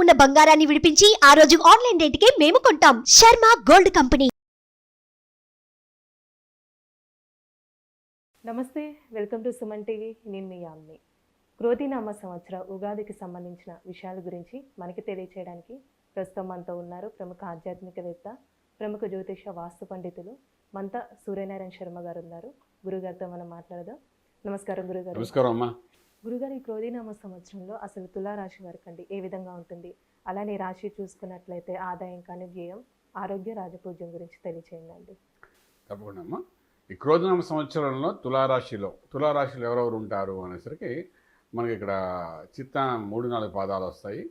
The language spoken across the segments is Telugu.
ఉన్న బంగారాన్ని విడిపించి ఆ రోజు ఆన్లైన్ రేటుకే మేము కొంటాం. Sharma gold company. నమస్తే, వెల్కమ్ టు సుమన్ టీవీ. నేను మీ యామ్ని. క్రోధినామ సంవత్సర ఉగాదికి సంబంధించిన విషయాల గురించి మనకి తెలియచేయడానికి ప్రస్తుతం మనతో ఉన్నారు ప్రముఖ ఆధ్యాత్మికవేత్త, ప్రముఖ జ్యోతిష వాస్తు పండితులు మంత సూర్యనారాయణ శర్మ గారు ఉన్నారు. గురుగారితో మనం మాట్లాడదాం. నమస్కారం గురుగారు. నమస్కారం అమ్మా. గురుగారు, ఈ క్రోధినామ సంవత్సరంలో అసలు తులారాశి వారికి అండి ఏ విధంగా ఉంటుంది? అలానే రాశి చూసుకున్నట్లయితే ఆదాయం కానీ వ్యయం, ఆరోగ్య, రాజపూజ్యం గురించి తెలియచేయండి. తప్పకుండా అమ్మా. ఈ క్రోధనామ సంవత్సరంలో తులారాశిలో ఎవరెవరు ఉంటారు అనేసరికి మనకి ఇక్కడ చిత్త 3-4 పాదాలు వస్తాయి.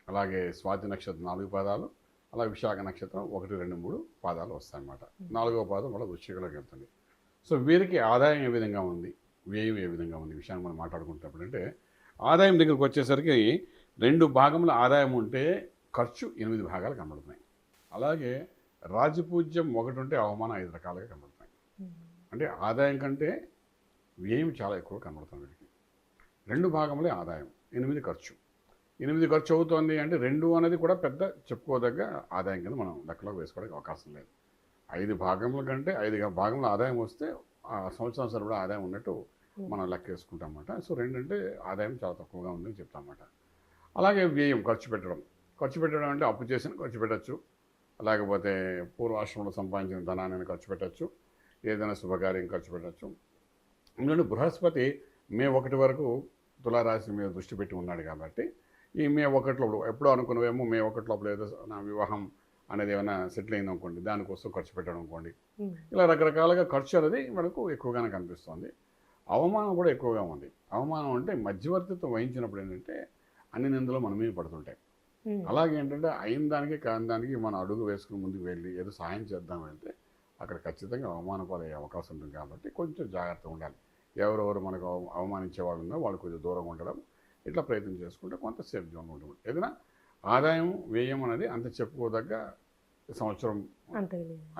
అలాగే స్వాతి నక్షత్రం 4 పాదాలు, అలాగే విశాఖ నక్షత్రం 1, 2, 3 పాదాలు వస్తాయి అన్నమాట. 4వ పాదం వల్ల వృశ్చికలోకి వెళ్తుంది. సో వీరికి ఆదాయం ఏ విధంగా ఉంది, వ్యయం ఏ విధంగా ఉంది విషయాన్ని మనం మాట్లాడుకుంటున్నప్పుడు అంటే, ఆదాయం దగ్గరికి వచ్చేసరికి 2 భాగముల ఆదాయం ఉంటే ఖర్చు 8 భాగాలు కనబడుతున్నాయి. అలాగే రాజపూజ్యం 1 ఉంటే అవమానం 5 రకాలుగా కనబడుతున్నాయి. అంటే ఆదాయం కంటే వ్యయం చాలా ఎక్కువ కనబడుతుంది. వీరికి 2 భాగములే ఆదాయం, 8 ఖర్చు. 8 ఖర్చు అవుతుంది అంటే 2 అనేది కూడా పెద్ద చెప్పుకోదగ్గ ఆదాయం కింద మనం లెక్కలోకి వేసుకోవడానికి అవకాశం లేదు. 5 భాగముల కంటే 5 భాగముల ఆదాయం వస్తే ఆ సంవత్సరం సరిపడా ఆదాయం ఉన్నట్టు మనం లెక్క వేసుకుంటాం అన్నమాట. సో 2 అంటే ఆదాయం చాలా తక్కువగా ఉందని చెప్తాం అన్నమాట. అలాగే వ్యయం, ఖర్చు పెట్టడం అంటే అప్పు చేసిన ఖర్చు పెట్టచ్చు, లేకపోతే పూర్వాశ్రమంలో సంపాదించిన ధనాన్ని ఖర్చు పెట్టచ్చు, ఏదైనా శుభకార్యం ఖర్చు పెట్టచ్చు. ఎందుకంటే బృహస్పతి మే 1 వరకు తులారాశి మీద దృష్టి పెట్టి ఉన్నాడు కాబట్టి ఈ మే 1 లోపల ఎప్పుడో అనుకున్నవేమో మే 1 లోపల ఏదో నా వివాహం అనేది ఏమైనా సెటిల్ అయింది అనుకోండి, దానికోసం ఖర్చు పెట్టడం అనుకోండి, ఇలా రకరకాలుగా ఖర్చు అనేది మనకు ఎక్కువగానే కనిపిస్తుంది. అవమానం కూడా ఎక్కువగా ఉంది. అవమానం అంటే మధ్యవర్తిత్వం వహించినప్పుడు ఏంటంటే అన్ని నిందలు మన మీద పడుతుంటాయి. అలాగే ఏంటంటే అయిన దానికి కాని దానికి మనం అడుగు వేసుకుని ముందుకు వెళ్ళి ఏదో సహాయం చేద్దాం వెళ్తే అక్కడ ఖచ్చితంగా అవమాన పాలయ్యే అవకాశం ఉంటుంది. కాబట్టి కొంచెం జాగ్రత్తగా ఉండాలి. ఎవరెవరు మనకు అవమానించే వాళ్ళు ఉన్నారో వాళ్ళు కొంచెం దూరంగా ఉండడం, ఇట్లా ప్రయత్నం చేసుకుంటే కొంత సేఫ్ జోన్ ఉంటుంది. ఏదైనా ఆదాయం వ్యయం అనేది అంత చెప్పుకోదగ్గ సంవత్సరం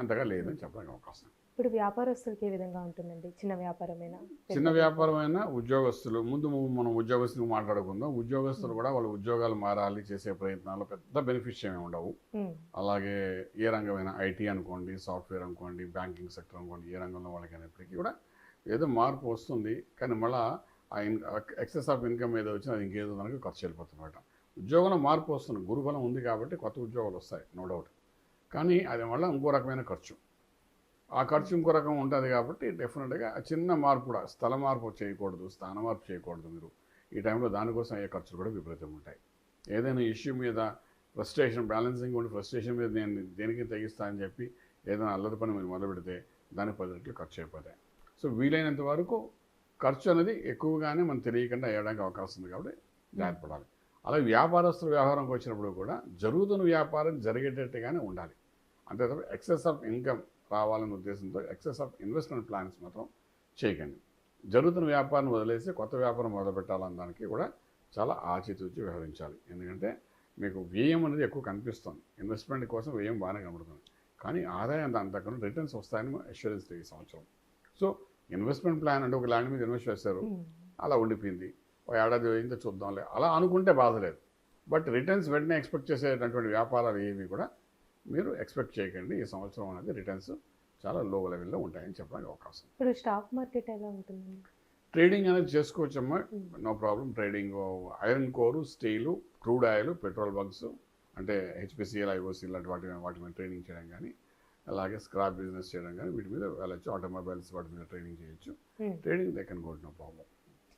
అంతగా లేదని చెప్పడానికి అవకాశం. ఇప్పుడు వ్యాపారస్తులకి ఏ విధంగా ఉంటుందండి? చిన్న వ్యాపారమైనా ఉద్యోగస్తులు, ముందు మనం ఉద్యోగస్తులు మాట్లాడుకుందాం. ఉద్యోగస్తులు కూడా వాళ్ళ ఉద్యోగాలు మారాలి చేసే ప్రయత్నాలు పెద్ద బెనిఫిట్స్ ఏమి ఉండవు. అలాగే ఏ రంగమైనా ఐటీ అనుకోండి, సాఫ్ట్వేర్ అనుకోండి, బ్యాంకింగ్ సెక్టర్ అనుకోండి, ఏ రంగంలో వాళ్ళకి అయినప్పటికీ కూడా ఏదో మార్పు వస్తుంది. కానీ మళ్ళీ ఆ ఎక్సెస్ ఆఫ్ ఇన్కమ్ ఏదో వచ్చినా అది ఇంకేదో మనకు ఖర్చు వెళ్ళిపోతుందన్నమాట. ఉద్యోగంలో మార్పు వస్తుంది, గురుబలం ఉంది కాబట్టి కొత్త ఉద్యోగాలు వస్తాయి, నో డౌట్. కానీ అది మళ్ళీ ఇంకో రకమైన ఖర్చు, ఆ ఖర్చు ఇంకో రకం ఉంటుంది. కాబట్టి డెఫినెట్గా చిన్న మార్పు కూడా, స్థల మార్పు చేయకూడదు, స్థాన మార్పు చేయకూడదు. మీరు ఈ టైంలో దానికోసం అయ్యే ఖర్చులు కూడా విపరీతంగా ఉంటాయి. ఏదైనా ఇష్యూ మీద ఫ్రస్ట్రేషన్, బ్యాలెన్సింగ్ ఉండి ఫ్రస్ట్రేషన్ మీద నేను దేనికి తెగిస్తా అని చెప్పి ఏదైనా అల్లరి పని మీరు మొదలు పెడితే దానికి 10 రెట్లు ఖర్చు అయిపోతాయి. సో వీలైనంత వరకు ఖర్చు అనేది ఎక్కువగానే మనం తెలియకుండా వేయడానికి అవకాశం ఉంది. కాబట్టి జాగ్రత్త పడాలి. అలాగే వ్యాపారస్తుల వ్యవహారంకి వచ్చినప్పుడు కూడా జరుగుతున్న వ్యాపారం జరిగేటట్టుగానే ఉండాలి. అంతే తప్ప ఎక్సెస్ ఆఫ్ ఇన్కమ్ రావాలనే ఉద్దేశంతో ఎక్సెస్ ఆఫ్ ఇన్వెస్ట్మెంట్ ప్లాన్స్ మాత్రం చేయకండి. జరుగుతున్న వ్యాపారం వదిలేసి కొత్త వ్యాపారం మొదలు పెట్టాలన్న దానికి కూడా చాలా ఆచితూచి వ్యవహరించాలి. ఎందుకంటే మీకు వ్యయం అనేది ఎక్కువ కనిపిస్తుంది. ఇన్వెస్ట్మెంట్ కోసం వ్యయం బాగానే కనబడుతుంది, కానీ ఆదాయం దాని తగ్గ రిటర్న్స్ వస్తాయని అష్యూరెన్స్ ఈ సంవత్సరం. సో ఇన్వెస్ట్మెంట్ ప్లాన్ అంటే ఒక ల్యాండ్ మీద ఇన్వెస్ట్ చేశారు, అలా ఉండిపోయింది, ఒక ఏడాది అయిందో చూద్దాంలే అలా అనుకుంటే బాధ లేదు. బట్ రిటర్న్స్ వెంటనే ఎక్స్పెక్ట్ చేసేటటువంటి వ్యాపారాలు ఏవి కూడా మీరు ఎక్స్పెక్ట్ చేయకండి. ఈ సంవత్సరం అనేది రిటర్న్స్ చాలా లో లెవెల్లో ఉంటాయని చెప్పడానికి అవకాశం. ఇప్పుడు స్టాక్ మార్కెట్ ఎలా ఉంటుంది? ట్రేడింగ్ అనేది చేసుకోవచ్చమ్మా, నో ప్రాబ్లం. ట్రేడింగ్ ఐరన్ కోరు, steel, crude oil, petrol bunks అంటే హెచ్పిసిఎల్, ఐఓసి లాంటి వాటి మీద ట్రేడింగ్ చేయడం కానీ, అలాగే స్క్రాప్ బిజినెస్ చేయడం కానీ వీటి మీద వెళ్ళచ్చు. ఆటోమొబైల్స్ వాటి మీద ట్రేడింగ్ చేయొచ్చు. Trading they can go, no problem.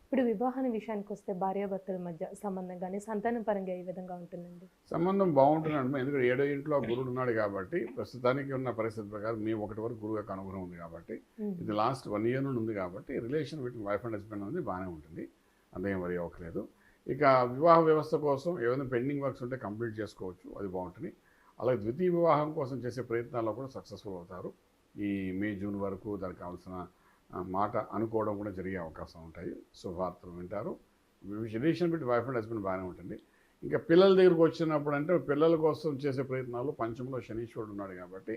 ఇప్పుడు వివాహాన్ని విషయానికి వస్తే భార్యాభర్తల మధ్య సంబంధం కానీ సంతానం పరంగా ఏ విధంగా ఉంటుందండి? సంబంధం బాగుంటుందండి. ఎందుకంటే 7వ ఇంట్లో గురుడు ఉన్నాడు కాబట్టి ప్రస్తుతానికి ఉన్న పరిస్థితి ప్రకారం మే 1 వరకు గురువు యొక్క అనుగ్రహం ఉంది కాబట్టి ఇది లాస్ట్ 1 ఇయర్ నుండి ఉంది కాబట్టి relation with wife and husband అనేది బాగానే ఉంటుంది, అంతేం వరి అవ్వట్లేదు. ఇక వివాహ వ్యవస్థ కోసం ఏమైనా పెండింగ్ వర్క్స్ ఉంటే కంప్లీట్ చేసుకోవచ్చు, అది బాగుంటుంది. అలాగే ద్వితీయ వివాహం కోసం చేసే ప్రయత్నాల్లో కూడా సక్సెస్ఫుల్ అవుతారు. ఈ మే జూన్ వరకు దానికి కావాల్సిన మాట అనుకోవడం కూడా జరిగే అవకాశం ఉంటాయి. శుభవార్తలు వింటారు. Relation between wife and husband బాగానే ఉంటుంది. ఇంకా పిల్లల దగ్గరకు వచ్చినప్పుడు అంటే పిల్లల కోసం చేసే ప్రయత్నాలు, పంచంలో శనీశ్వరుడు ఉన్నాడు కాబట్టి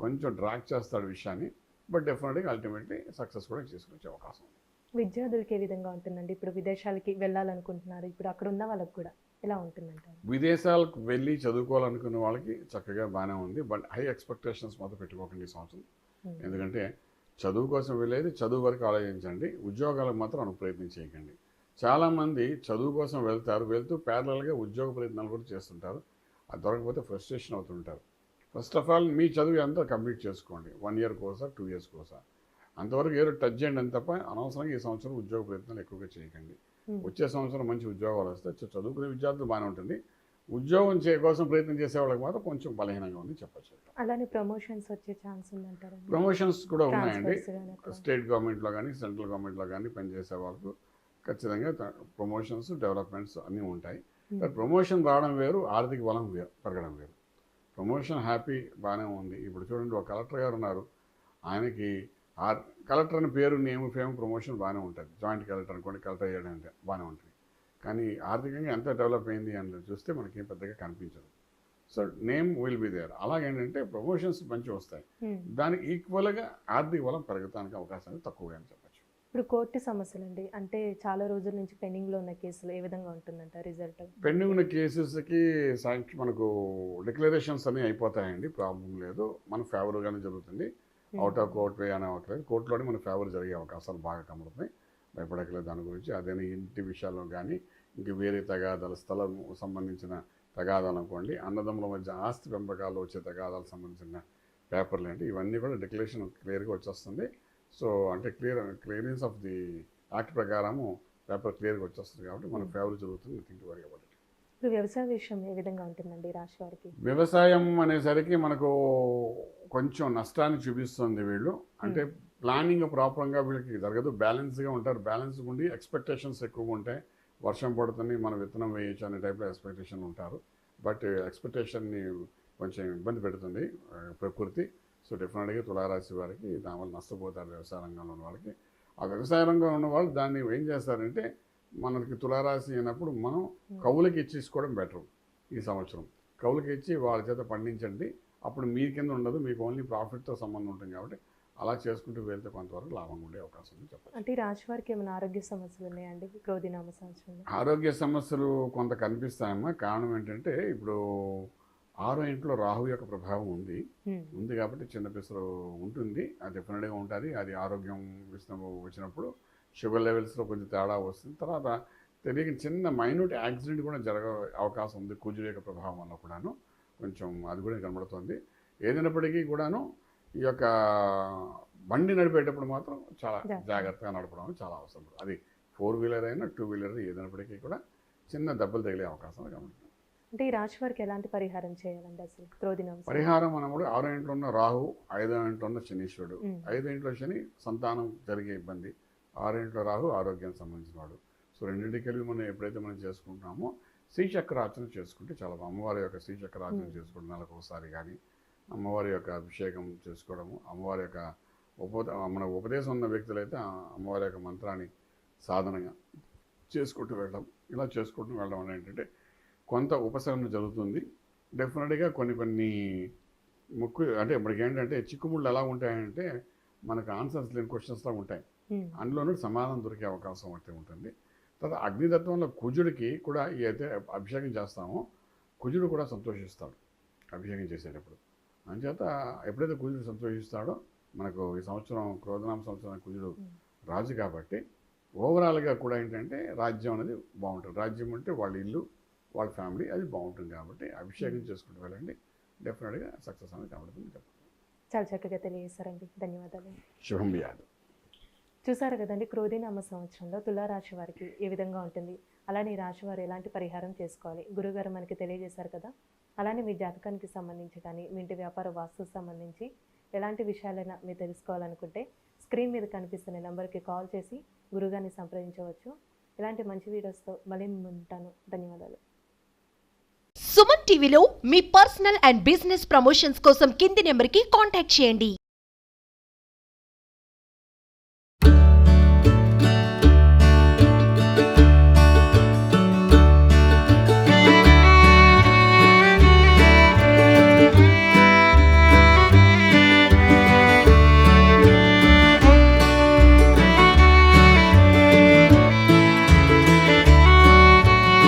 కొంచెం డ్రాక్ చేస్తాడు విషయాన్ని. బట్ డెఫినెట్గా అల్టిమేట్లీ సక్సెస్ కూడా చేసుకొచ్చే అవకాశం ఉంది. విద్యార్థులకి ఏ విధంగా ఉంటుందండి? ఇప్పుడు విదేశాలకి వెళ్ళాలనుకుంటున్నారు, ఇప్పుడు అక్కడ ఉన్న వాళ్ళకి కూడా ఎలా ఉంటుందంటారు? విదేశాలకు వెళ్ళి చదువుకోవాలనుకున్న వాళ్ళకి చక్కగా బాగానే ఉంది. బట్ హై ఎక్స్పెక్టేషన్స్ మాత్రం పెట్టుకోకండి ఈ సంవత్సరం. ఎందుకంటే చదువు కోసం వెళ్ళేది చదువు వరకు ఆలోచించండి. ఉద్యోగాలకు మాత్రం అనుకు ప్రయత్నం చేయకండి. చాలామంది చదువు కోసం వెళ్తూ ప్యారలల్గా ఉద్యోగ ప్రయత్నాలు కూడా చేస్తుంటారు. అది దొరకకపోతే ఫ్రస్ట్రేషన్ అవుతుంటారు. ఫస్ట్ ఆఫ్ ఆల్ మీ చదువు అంతా కంప్లీట్ చేసుకోండి. 1 ఇయర్ కోర్సా 2 ఇయర్స్ కోర్సా అంతవరకు ఏదో టచ్ చేయండి అని తప్ప అనవసరంగా ఈ సంవత్సరం ఉద్యోగ ప్రయత్నాలు ఎక్కువగా చేయకండి. వచ్చే సంవత్సరం మంచి ఉద్యోగాలు వస్తే చదువుకునే విద్యార్థులు బాగానే ఉంటుంది. ఉద్యోగం కోసం ప్రయత్నం చేసే వాళ్ళకి మాత్రం కొంచెం బలహీనంగా ఉంది చెప్పచ్చు. అలానే ప్రమోషన్స్ వచ్చే ఛాన్స్ ఉందంటారు? ప్రమోషన్స్ కూడా ఉన్నాయండి. స్టేట్ గవర్నమెంట్లో కానీ సెంట్రల్ గవర్నమెంట్లో కానీ పనిచేసే వాళ్ళకు ఖచ్చితంగా ప్రమోషన్స్ డెవలప్మెంట్స్ అన్నీ ఉంటాయి. ప్రమోషన్ రావడం వేరు, ఆర్థిక బలం పెరగడం వేరు. ప్రమోషన్ హ్యాపీ బాగానే ఉంది. ఇప్పుడు చూడండి, ఒక కలెక్టర్ గారు ఉన్నారు, ఆయనకి కలెక్టర్ అని పేరు నేమ్ ఫేమ్ ప్రమోషన్ బాగానే ఉంటుంది. జాయింట్ కలెక్టర్ అనుకోండి, కలెక్టర్ అయ్యాడంటే బాగానే ఉంటుంది. కానీ ఆర్థికంగా ఎంత డెవలప్ అయింది అని చూస్తే మనకేం పెద్దగా కనిపించదు. So name will be there. అలాగేంటంటే ప్రమోషన్స్ మంచిగా వస్తాయి, దానికి ఈక్వల్గా ఆర్థిక బలం పెరగడానికి అవకాశం తక్కువగా అని చెప్పచ్చు. ఇప్పుడు కోర్టు సమస్యలు అండి, అంటే చాలా రోజుల నుంచి పెండింగ్లో ఉన్న కేసులు ఏ విధంగా ఉంటుందంట రిజల్ట్? పెండింగ్ ఉన్న కేసెస్కి మనకు డిక్లరేషన్స్ అన్నీ అయిపోతాయండి, ప్రాబ్లం లేదు. మన ఫేవర్గానే జరుగుతుంది. అవుట్ ఆఫ్ కోర్ట్ వే అని అవ్వట్లేదు, కోర్టులోనే మన ఫేవర్ జరిగే అవకాశాలు బాగా కనబడుతున్నాయి. భయపడకలేదు దాని గురించి. అదేనా ఇంటి విషయాల్లో కానీ ఇంక వేరే తగాదాలు, స్థలం సంబంధించిన తగాదాలు అనుకోండి, అన్నదమ్ముల మధ్య ఆస్తి పెంపకాల్లో వచ్చే తగాదాలకు సంబంధించిన పేపర్లు ఏంటి, ఇవన్నీ కూడా డిక్లరేషన్ క్లియర్గా వచ్చేస్తుంది. సో అంటే క్లియరెన్స్ ఆఫ్ ది యాక్ట్ ప్రకారము పేపర్ క్లియర్గా వచ్చేస్తుంది కాబట్టి మన ఫేవర్ జరుగుతుంది. Think worry about it. ఇప్పుడు వ్యవసాయ విషయం ఏ విధంగా ఉంటుందండి రాశి వారికి? వ్యవసాయం అనేసరికి మనకు కొంచెం నష్టాన్ని చూపిస్తుంది. వీళ్ళు అంటే ప్లానింగ్ ప్రాపర్గా వీళ్ళకి జరగదు, బ్యాలెన్స్గా ఉంటారు. బ్యాలెన్స్ ఉండి ఎక్స్పెక్టేషన్స్ ఎక్కువగా ఉంటాయి. వర్షం పడుతుంది, మనం విత్తనం వేయచ్చు అనే టైప్లో ఎక్స్పెక్టేషన్ ఉంటారు. బట్ ఎక్స్పెక్టేషన్ని కొంచెం ఇబ్బంది పెడుతుంది ప్రకృతి. సో డెఫినెట్గా తులారాశి వారికి దానివల్ల నష్టపోతారు. వ్యవసాయ రంగంలో ఉన్న వాళ్ళకి, ఆ వ్యవసాయ రంగంలో ఉన్న వాళ్ళు దాన్ని ఏం చేస్తారంటే, మనకి తులారాశి అయినప్పుడు మనం కవులకి ఇచ్చేసుకోవడం బెటర్. ఈ సంవత్సరం కవులకి ఇచ్చి వాళ్ళ చేత పండించండి, అప్పుడు మీ కింద ఉండదు, మీకు ఓన్లీ ప్రాఫిట్తో సంబంధం ఉంటుంది. కాబట్టి అలా చేసుకుంటూ వెళ్తే కొంతవరకు లాభంగా ఉండే అవకాశం ఉంది చెప్పచ్చు. అంటే రాశి వారికి ఏమైనా ఆరోగ్య సమస్యలు ఉన్నాయండి క్రోధినామ సంవత్సరంలో? ఆరోగ్య సమస్యలు కొంత కనిపిస్తాయమ్మా. కారణం ఏంటంటే, ఇప్పుడు 6వ ఇంట్లో రాహు యొక్క ప్రభావం ఉంది కాబట్టి చిన్న పిసరు ఉంటుంది, అది డెఫినెట్గా ఉంటుంది. అది ఆరోగ్యం వచ్చినప్పుడు షుగర్ లెవెల్స్లో కొంచెం తేడా వస్తుంది. తర్వాత తెలియని చిన్న మైన్యూట్ యాక్సిడెంట్ కూడా అవకాశం ఉంది కుజుడు యొక్క ప్రభావం వల్ల కూడాను. కొంచెం అది కూడా కనబడుతుంది. ఏదైనప్పటికీ కూడాను ఈ యొక్క బండి నడిపేటప్పుడు మాత్రం చాలా జాగ్రత్తగా నడపడం చాలా అవసరం. అది 4 వీలర్ అయినా 2 వీలర్ ఏదైనప్పటికీ కూడా చిన్న దెబ్బలు తగిలే అవకాశం కనబడుతుంది. అంటే ఈ రాశి వారికి ఎలాంటి పరిహారం చేయాలండి అసలు క్రోధినామ? పరిహారం అన్నప్పుడు 6వ ఇంట్లో ఉన్న రాహు, 5వ ఇంట్లో ఉన్న శనీశ్వరుడు. 5వ ఇంట్లో శని సంతానం జరిగే ఇబ్బంది, 6వ ఇంట్లో రాహు ఆరోగ్యానికి సంబంధించిన వాడు. సో రెండింటికి కలిపి మనం ఎప్పుడైతే మనం చేసుకుంటున్నామో శ్రీచక్రార్చన చేసుకుంటే చాలా, అమ్మవారి యొక్క శ్రీచక్రార్చన చేసుకోవడం నెలకు ఒకసారి కానీ, అమ్మవారి యొక్క అభిషేకం చేసుకోవడము, అమ్మవారి యొక్క మన ఉపదేశం ఉన్న వ్యక్తులైతే అమ్మవారి యొక్క మంత్రాన్ని సాధనగా చేసుకుంటూ వెళ్ళడం, ఇలా చేసుకుంటూ వెళ్ళడం వల్ల ఏంటంటే కొంత ఉపశమనం జరుగుతుంది. డెఫినెట్గా కొన్ని ముక్కు అంటే ఇప్పటికి ఏంటంటే చిక్కుముళ్ళు ఎలా ఉంటాయంటే మనకు ఆన్సర్స్ లేని క్వశ్చన్స్లా ఉంటాయి, అందులోనూ సమాధానం దొరికే అవకాశం అయితే ఉంటుంది. తర్వాత అగ్నితత్వంలో కుజుడికి కూడా అయితే అభిషేకం చేస్తామో కుజుడు కూడా సంతోషిస్తాడు అభిషేకం చేసేటప్పుడు. అందుచేత ఎప్పుడైతే కుజుడు సంతోషిస్తాడో, మనకు ఈ సంవత్సరం క్రోధనామ సంవత్సరం కుజుడు రాజు కాబట్టి ఓవరాల్గా కూడా ఏంటంటే రాజ్యం అనేది బాగుంటుంది. రాజ్యం అంటే వాళ్ళ ఇల్లు, వాళ్ళ ఫ్యామిలీ, అది బాగుంటుంది. కాబట్టి అభిషేకం చేసుకుంటూ వెళ్ళండి, డెఫినెట్గా సక్సెస్ అనేది కనబడుతుంది. చాలా చక్కగా తెలియజేస్తారండి, ధన్యవాదాలు. శుభం వ్యాధి. చూసారు కదండి, క్రోధినామ సంవత్సరంలో తులారాశి వారికి ఏ విధంగా ఉంటుంది, అలానే రాశి వారు ఎలాంటి పరిహారం చేసుకోవాలి గురుగారు మనకి తెలియజేశారు కదా. అలానే మీ జాతకానికి సంబంధించి కానీ, మీ ఇంటి వ్యాపార వాస్తుకు సంబంధించి ఎలాంటి విషయాలైనా మీరు తెలుసుకోవాలనుకుంటే స్క్రీన్ మీద కనిపిస్తున్న నెంబర్కి కాల్ చేసి గురుగారిని సంప్రదించవచ్చు. ఇలాంటి మంచి వీడియోస్తో మళ్ళీ ఉంటాను. ధన్యవాదాలు. సుమన్ టీవీలో మీ పర్సనల్ అండ్ బిజినెస్ ప్రమోషన్స్ కోసం కింది నెంబర్కి కాంటాక్ట్ చేయండి.